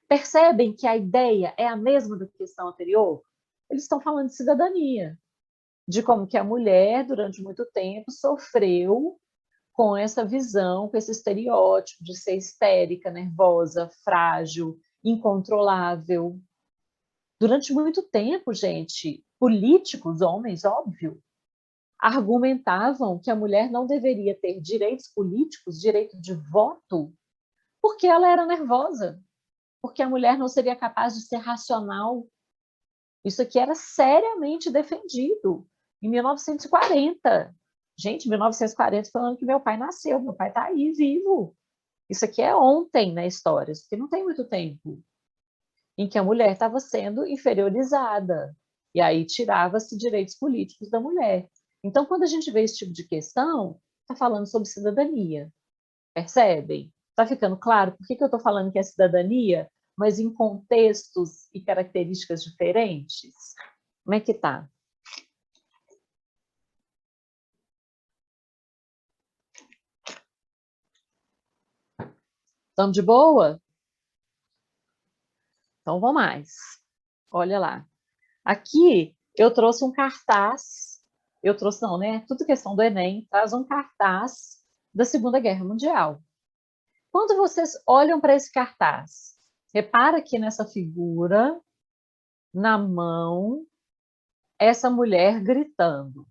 Percebem que a ideia é a mesma da questão anterior? Eles estão falando de cidadania, de como que a mulher, durante muito tempo, sofreu com essa visão, com esse estereótipo de ser histérica, nervosa, frágil, incontrolável. Durante muito tempo, gente, políticos, homens, óbvio, argumentavam que a mulher não deveria ter direitos políticos, direito de voto, porque ela era nervosa, porque a mulher não seria capaz de ser racional. Isso aqui era seriamente defendido em 1940. Gente, 1940 foi o ano que meu pai nasceu, meu pai está aí vivo. Isso aqui é ontem na história, isso aqui não tem muito tempo, em que a mulher estava sendo inferiorizada, e aí tirava-se direitos políticos da mulher. Então, quando a gente vê esse tipo de questão, está falando sobre cidadania. Percebem? Está ficando claro por que eu estou falando que é cidadania? mas em contextos e características diferentes? Como é que tá? Estamos de boa? Então, vamos mais. Olha lá. Aqui, eu trouxe um cartaz. Eu trouxe, não, né? Tudo questão do Enem. Traz um cartaz da Segunda Guerra Mundial. Quando vocês olham para esse cartaz, repara aqui nessa figura, na mão, essa mulher gritando.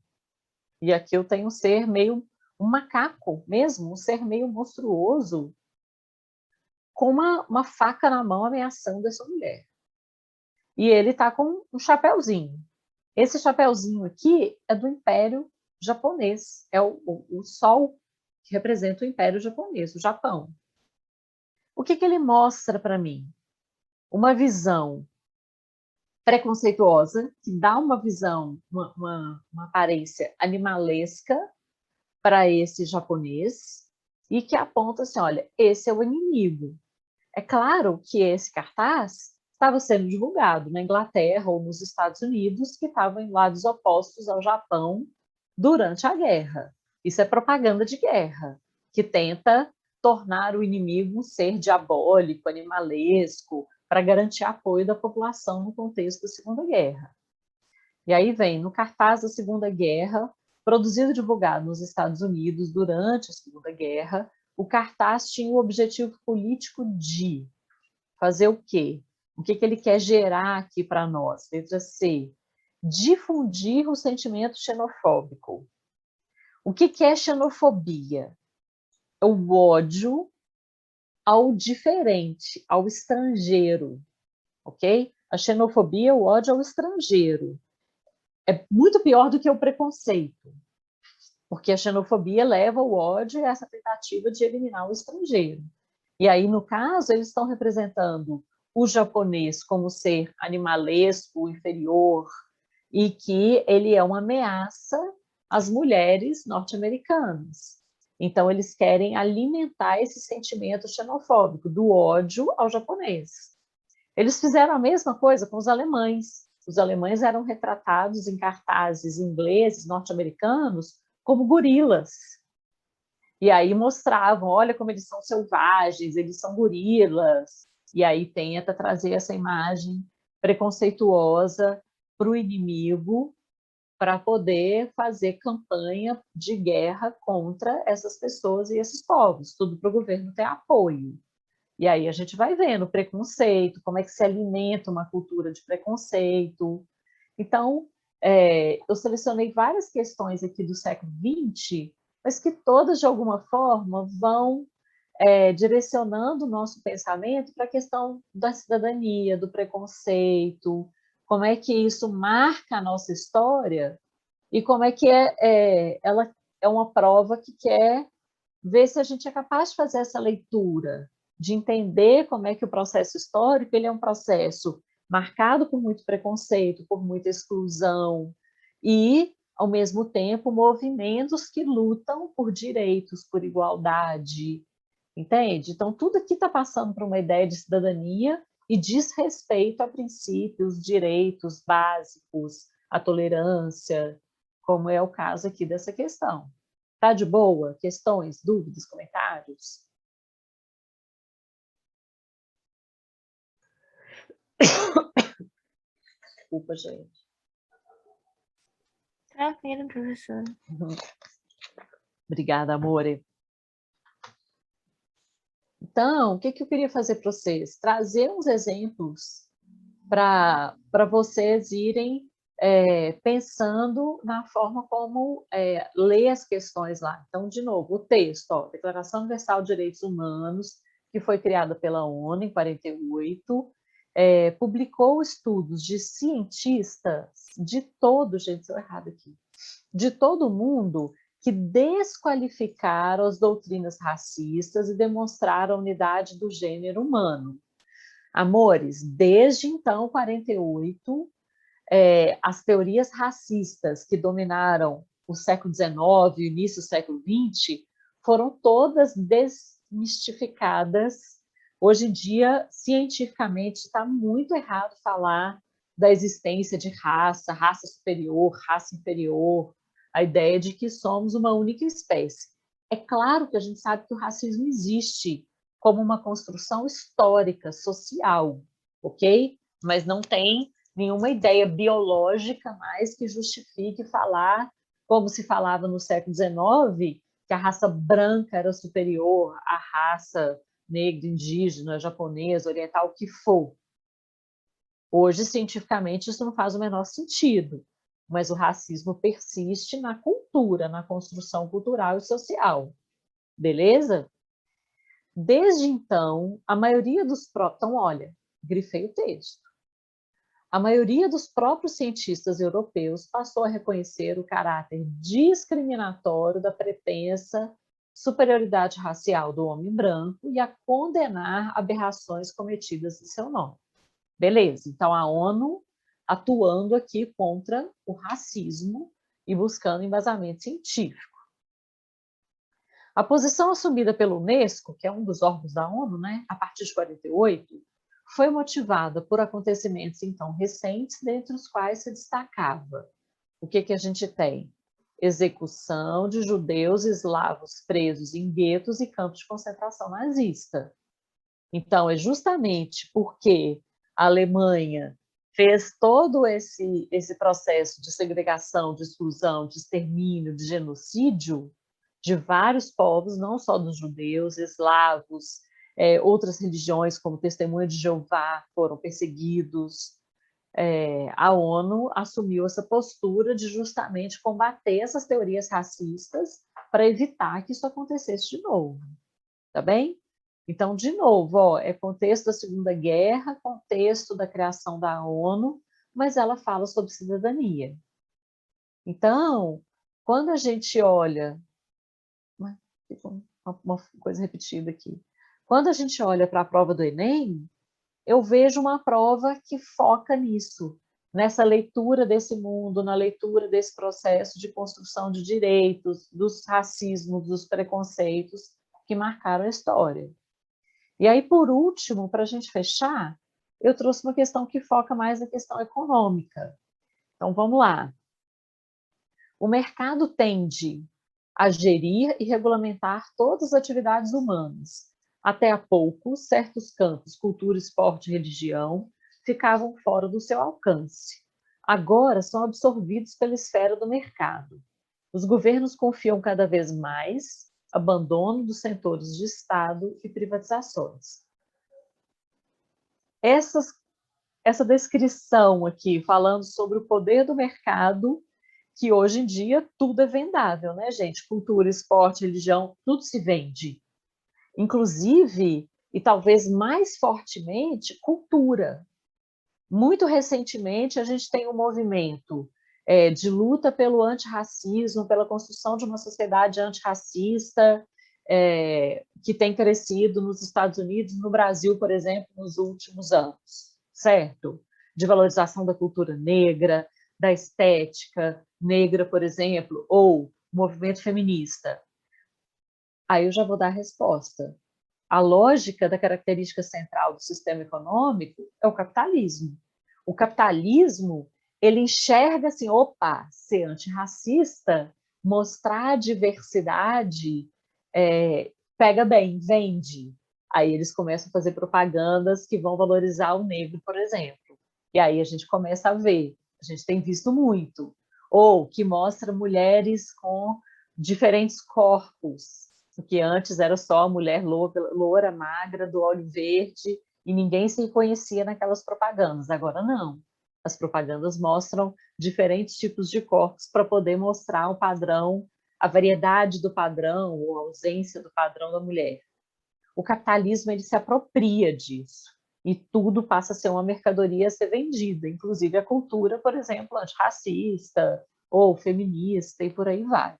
E aqui eu tenho um ser meio, um macaco mesmo, um ser meio monstruoso, com uma faca na mão ameaçando essa mulher. E ele está com um chapéuzinho. Esse chapéuzinho aqui é do Império Japonês. É o sol que representa o Império Japonês, o Japão. O que ele mostra para mim? Uma visão preconceituosa, que dá uma visão, uma aparência animalesca para esse japonês, e que aponta assim, olha, esse é o inimigo. É claro que esse cartaz estava sendo divulgado na Inglaterra ou nos Estados Unidos, que estavam em lados opostos ao Japão durante a guerra. Isso é propaganda de guerra, que tenta tornar o inimigo um ser diabólico, animalesco, para garantir apoio da população no contexto da Segunda Guerra. E aí vem, no cartaz da Segunda Guerra, produzido e divulgado nos Estados Unidos durante a Segunda Guerra, o cartaz tinha o objetivo político de fazer o quê? O que ele quer gerar aqui para nós? Letra C. Difundir o sentimento xenofóbico. O que é xenofobia? É o ódio ao diferente, ao estrangeiro, ok? A xenofobia é o ódio ao estrangeiro. É muito pior do que o preconceito, porque a xenofobia leva ao ódio e essa tentativa de eliminar o estrangeiro. E aí, no caso, eles estão representando o japonês como ser animalesco, inferior, e que ele é uma ameaça às mulheres norte-americanas. Então, eles querem alimentar esse sentimento xenofóbico, do ódio ao japonês. Eles fizeram a mesma coisa com os alemães. Os alemães eram retratados em cartazes ingleses, norte-americanos, como gorilas. E aí mostravam, olha como eles são selvagens, eles são gorilas. E aí tenta trazer essa imagem preconceituosa para o inimigo, para poder fazer campanha de guerra contra essas pessoas e esses povos, tudo para o governo ter apoio. E aí a gente vai vendo o preconceito, como é que se alimenta uma cultura de preconceito. Então, eu selecionei várias questões aqui do século XX, mas que todas, de alguma forma, vão direcionando o nosso pensamento para a questão da cidadania, do preconceito, como é que isso marca a nossa história e como é que ela é uma prova que quer ver se a gente é capaz de fazer essa leitura, de entender como é que o processo histórico ele é um processo marcado por muito preconceito, por muita exclusão e, ao mesmo tempo, movimentos que lutam por direitos, por igualdade, entende? Então, tudo aqui está passando por uma ideia de cidadania e diz respeito a princípios, direitos básicos, a tolerância, como é o caso aqui dessa questão. Tá de boa? Questões, dúvidas, comentários? Desculpa, gente. Tranquilo, professor. Obrigada, amore. Então, o que eu queria fazer para vocês? Trazer uns exemplos para vocês irem pensando na forma como ler as questões lá. Então, de novo, o texto, ó, Declaração Universal de Direitos Humanos, que foi criada pela ONU em 48, publicou estudos de cientistas de todo, gente, estou errado aqui, de todo o mundo, que desqualificaram as doutrinas racistas e demonstraram a unidade do gênero humano. Amores, desde então, 48, as teorias racistas que dominaram o século XIX e o início do século XX foram todas desmistificadas Hoje em dia, cientificamente, está muito errado falar da existência de raça, raça superior, raça inferior, a ideia de que somos uma única espécie. É claro que a gente sabe que o racismo existe como uma construção histórica, social, ok? Mas não tem nenhuma ideia biológica mais que justifique falar, como se falava no século XIX, que a raça branca era superior à raça negra, indígena, japonesa, oriental, o que for. Hoje, cientificamente, isso não faz o menor sentido, mas o racismo persiste na cultura, na construção cultural e social. Beleza? Desde então, a maioria dos... Então, olha, grifei o texto. A maioria dos próprios cientistas europeus passou a reconhecer o caráter discriminatório da pretensa superioridade racial do homem branco e a condenar aberrações cometidas em seu nome. Beleza, então a ONU atuando aqui contra o racismo e buscando embasamento científico. A posição assumida pela Unesco, que é um dos órgãos da ONU, né, a partir de 48, foi motivada por acontecimentos então recentes, dentre os quais se destacava o que a gente tem? Execução de judeus e eslavos presos em guetos e campos de concentração nazista. Então, é justamente porque a Alemanha fez todo esse processo de segregação, de exclusão, de extermínio, de genocídio de vários povos, não só dos judeus, eslavos, outras religiões, como Testemunha de Jeová, foram perseguidos. A ONU assumiu essa postura de justamente combater essas teorias racistas para evitar que isso acontecesse de novo. Tá bem? Então, de novo, ó, é contexto da Segunda Guerra, contexto da criação da ONU, mas ela fala sobre cidadania. Então, quando a gente olha... Uma coisa repetida aqui. Quando a gente olha para a prova do Enem, eu vejo uma prova que foca nisso, nessa leitura desse mundo, na leitura desse processo de construção de direitos, dos racismos, dos preconceitos que marcaram a história. E aí, por último, para a gente fechar, eu trouxe uma questão que foca mais na questão econômica. Então, vamos lá. O mercado tende a gerir e regulamentar todas as atividades humanas. Até há pouco, certos campos, cultura, esporte e religião, ficavam fora do seu alcance. Agora são absorvidos pela esfera do mercado. Os governos confiam cada vez mais abandono dos setores de Estado e privatizações. Essa descrição aqui, falando sobre o poder do mercado, que hoje em dia tudo é vendável, né, gente? Cultura, esporte, religião, tudo se vende. Inclusive, e talvez mais fortemente, cultura. Muito recentemente, a gente tem um movimento de luta pelo antirracismo, pela construção de uma sociedade antirracista, que tem crescido nos Estados Unidos, no Brasil, por exemplo, nos últimos anos, certo? De valorização da cultura negra, da estética negra, por exemplo, ou movimento feminista. Aí eu já vou dar a resposta. A lógica da característica central do sistema econômico é o capitalismo. O capitalismo, ele enxerga assim, opa, ser antirracista, mostrar a diversidade, pega bem, vende. Aí eles começam a fazer propagandas que vão valorizar o negro, por exemplo. E aí a gente começa a ver, a gente tem visto muito. Ou que mostra mulheres com diferentes corpos, porque antes era só a mulher loura, magra, do olho verde, e ninguém se reconhecia naquelas propagandas. Agora não. As propagandas mostram diferentes tipos de corpos para poder mostrar o padrão, a variedade do padrão ou a ausência do padrão da mulher. O capitalismo, ele se apropria disso, e tudo passa a ser uma mercadoria a ser vendida, inclusive a cultura, por exemplo, antirracista ou feminista, e por aí vai.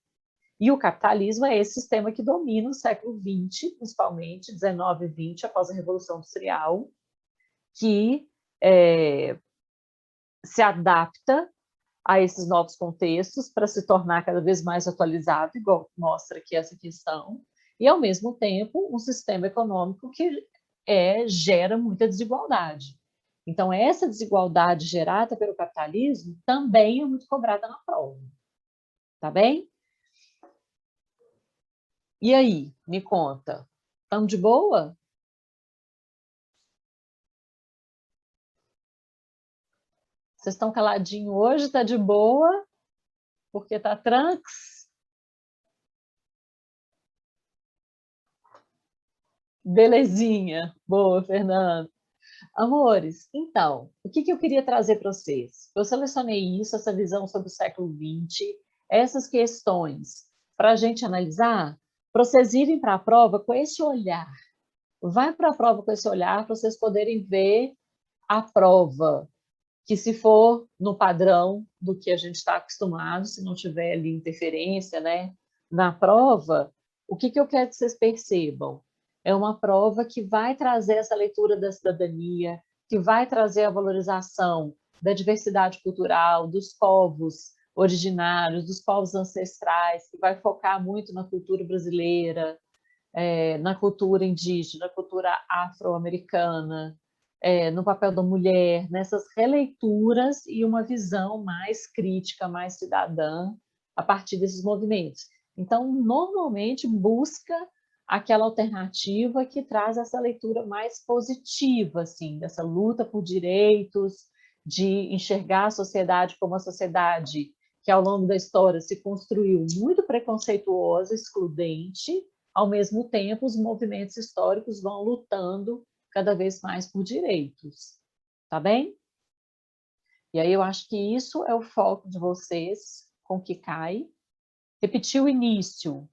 E o capitalismo é esse sistema que domina o século XX, principalmente, 19 e 20, após a Revolução Industrial, que se adapta a esses novos contextos para se tornar cada vez mais atualizado, igual mostra aqui essa questão, e, ao mesmo tempo, um sistema econômico que gera muita desigualdade. Então, essa desigualdade gerada pelo capitalismo também é muito cobrada na prova. Tá bem? E aí, me conta, estamos de boa? Vocês estão caladinhos hoje? Está de boa? Porque está tranks? Belezinha. Boa, Fernando. Amores, então, o que eu queria trazer para vocês? Eu selecionei isso, essa visão sobre o século XX, essas questões, para a gente analisar, para vocês irem para a prova com esse olhar. Vai para a prova com esse olhar para vocês poderem ver a prova, que se for no padrão do que a gente está acostumado, se não tiver ali interferência, né, na prova, o que eu quero que vocês percebam? É uma prova que vai trazer essa leitura da cidadania, que vai trazer a valorização da diversidade cultural, dos povos originários, dos povos ancestrais, que vai focar muito na cultura brasileira, na cultura indígena, na cultura afro-americana, no papel da mulher, nessas releituras e uma visão mais crítica, mais cidadã, a partir desses movimentos. Então, normalmente, busca aquela alternativa que traz essa leitura mais positiva, assim, dessa luta por direitos, de enxergar a sociedade como uma sociedade que, ao longo da história, se construiu muito preconceituosa, excludente. Ao mesmo tempo, os movimentos históricos vão lutando cada vez mais por direitos, tá bem? E aí eu acho que isso é o foco de vocês com o Kikai. Repetir o início.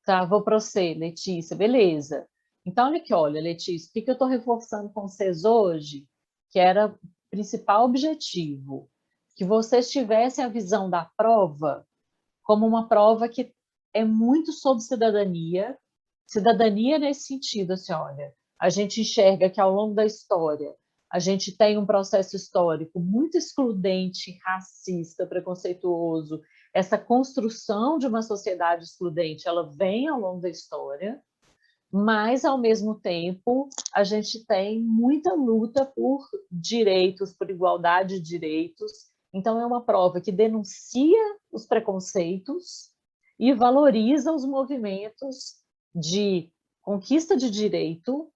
Tá, vou para você, Letícia, beleza. Então, olha aqui, olha, Letícia, o que eu estou reforçando com vocês hoje, que era o principal objetivo, que vocês tivessem a visão da prova como uma prova que é muito sobre cidadania, cidadania nesse sentido, assim, olha, a gente enxerga que ao longo da história a gente tem um processo histórico muito excludente, racista, preconceituoso. Essa construção de uma sociedade excludente, ela vem ao longo da história, mas, ao mesmo tempo, a gente tem muita luta por direitos, por igualdade de direitos. Então, é uma prova que denuncia os preconceitos e valoriza os movimentos de conquista de direito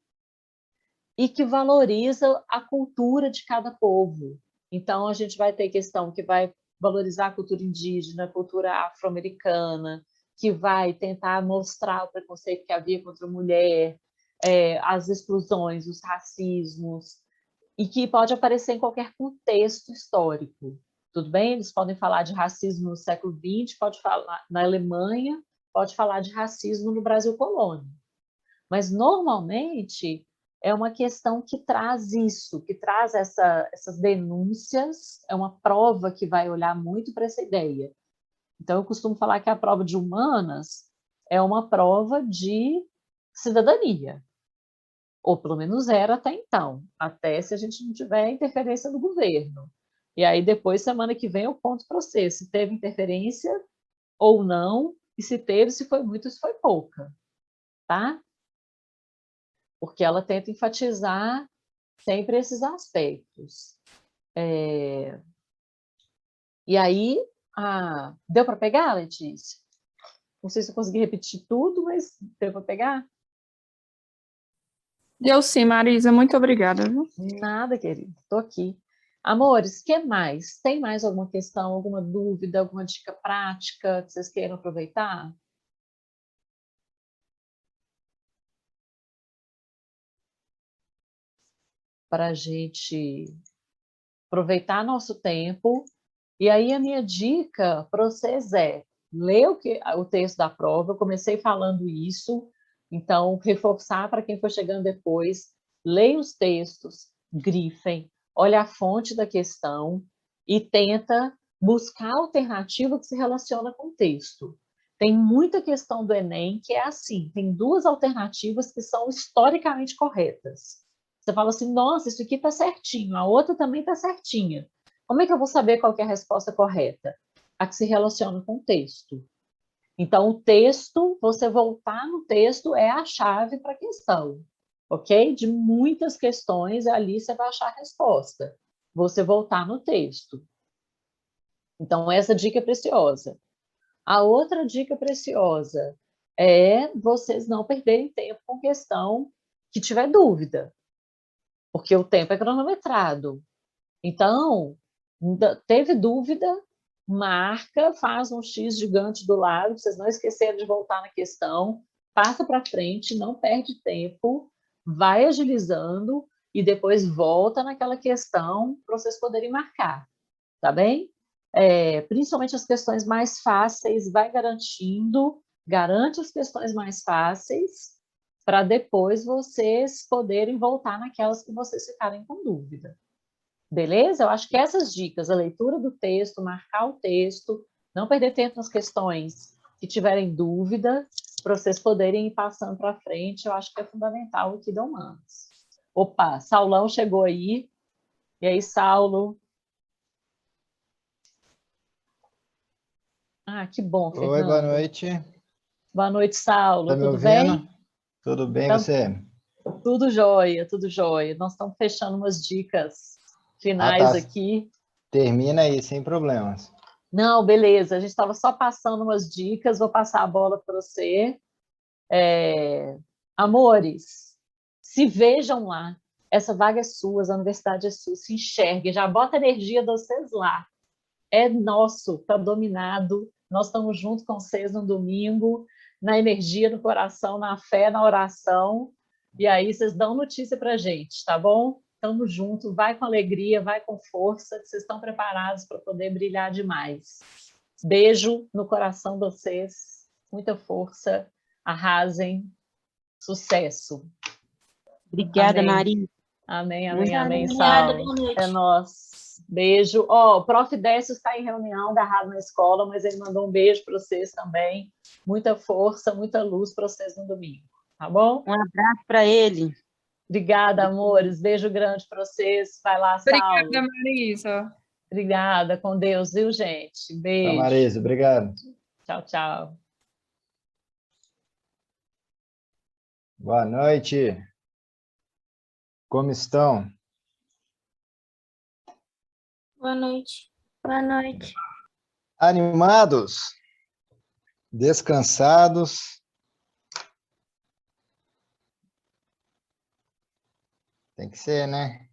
e que valoriza a cultura de cada povo. Então, a gente vai ter questão que vai valorizar a cultura indígena, a cultura afro-americana, que vai tentar mostrar o preconceito que havia contra a mulher, as exclusões, os racismos, e que pode aparecer em qualquer contexto histórico. Tudo bem? Eles podem falar de racismo no século XX, pode falar na Alemanha, pode falar de racismo no Brasil colônia. Mas, normalmente, é uma questão que traz isso, que traz essas denúncias, é uma prova que vai olhar muito para essa ideia. Então, eu costumo falar que a prova de humanas é uma prova de cidadania, ou pelo menos era até então, até se a gente não tiver interferência do governo. E aí, depois, semana que vem, eu conto para você se teve interferência ou não, e se teve, se foi muito, se foi pouca, tá? Porque ela tenta enfatizar sempre esses aspectos. E aí, deu para pegar, Letícia? Não sei se eu consegui repetir tudo, mas deu para pegar? Deu sim, Marisa, muito obrigada. Viu? Nada, querido, estou aqui. Amores, o que mais? Tem mais alguma questão, alguma dúvida, alguma dica prática que vocês queiram aproveitar? Para a gente aproveitar nosso tempo. E aí a minha dica para vocês é ler o texto da prova. Eu comecei falando isso, então reforçar para quem for chegando depois, leia os textos, grifem, olha a fonte da questão e tenta buscar alternativa que se relaciona com o texto. Tem muita questão do Enem que é assim, tem duas alternativas que são historicamente corretas. Você fala assim, nossa, isso aqui está certinho, a outra também está certinha. Como é que eu vou saber qual que é a resposta correta? A que se relaciona com o texto. Então, o texto, você voltar no texto é a chave para a questão, ok? De muitas questões, ali você vai achar a resposta. Você voltar no texto. Então, essa dica é preciosa. A outra dica preciosa é vocês não perderem tempo com questão que tiver dúvida, porque o tempo é cronometrado. Então, teve dúvida, marca, faz um X gigante do lado, vocês não esqueceram de voltar na questão, passa para frente, não perde tempo, vai agilizando e depois volta naquela questão para vocês poderem marcar, tá bem? Principalmente as questões mais fáceis, vai garantindo, garante as questões mais fáceis, para depois vocês poderem voltar naquelas que vocês ficarem com dúvida. Beleza? Eu acho que essas dicas, a leitura do texto, marcar o texto, não perder tempo nas questões que tiverem dúvida, para vocês poderem ir passando para frente, eu acho que é fundamental aqui da Humanas. Opa, Saulão chegou aí. E aí, Saulo? Ah, que bom, Fernando. Oi, boa noite. Boa noite, Saulo. Tá me Tudo ouvindo? bem? Tudo bem, Então, você? tudo jóia, tudo jóia. Nós estamos fechando umas dicas finais tá. aqui. Termina aí, sem problemas. Não, beleza. A gente estava só passando umas dicas. Vou passar a bola para você. Amores, se vejam lá. Essa vaga é sua, a universidade é sua. Se enxerguem, já bota a energia de vocês lá. É nosso, está dominado. Nós estamos juntos com vocês no domingo, na energia, no coração, na fé, na oração. E aí vocês dão notícia para a gente, tá bom? Estamos juntos, vai com alegria, vai com força, que vocês estão preparados para poder brilhar demais. Beijo no coração de vocês, muita força, arrasem, sucesso. Obrigada, Amém. Maria. Amém, Muito amém, Obrigada, Saulo. boa noite. É nós. Beijo. O Prof. Décio está em reunião, agarrado na escola, mas ele mandou um beijo para vocês também. Muita força, muita luz para vocês no domingo, tá bom? Um abraço para ele. Obrigada, amores. Beijo grande para vocês. Vai lá, Saulo. Obrigada, Marisa. Obrigada, com Deus, viu, gente? Beijo. Tá, Marisa, obrigado. Tchau, tchau. Boa noite. Como estão? Boa noite. Boa noite. Animados? Descansados? Tem que ser, né?